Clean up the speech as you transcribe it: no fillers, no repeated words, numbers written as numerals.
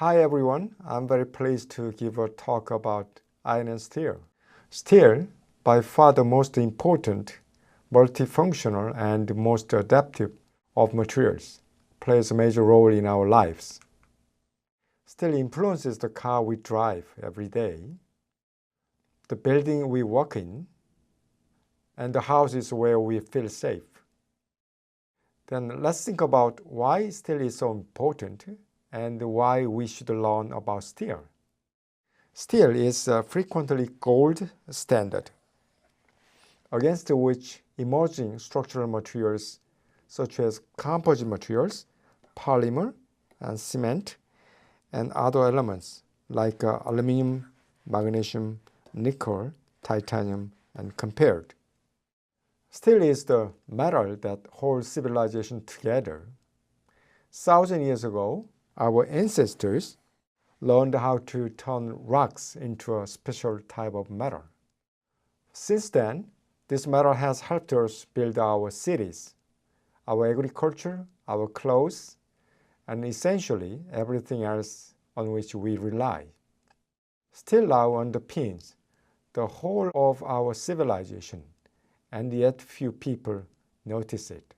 Hi everyone, I'm very pleased to give a talk about iron and steel. Steel, by far the most important, multifunctional and most adaptive of materials, plays a major role in our lives. Steel influences the car we drive every day, the building we work in, and the houses where we feel safe. Then let's think about why steel is so important and why we should learn about steel. Steel is a frequently gold standard, against which emerging structural materials such as composite materials, polymer, and cement, and other elements like aluminum, magnesium, nickel, titanium, and compared. Steel is the metal that holds civilization together. 1,000 years ago, our ancestors learned how to turn rocks into a special type of metal. Since then, this metal has helped us build our cities, our agriculture, our clothes, and essentially everything else on which we rely. Steel now underpins the whole of our civilization, and yet few people notice it.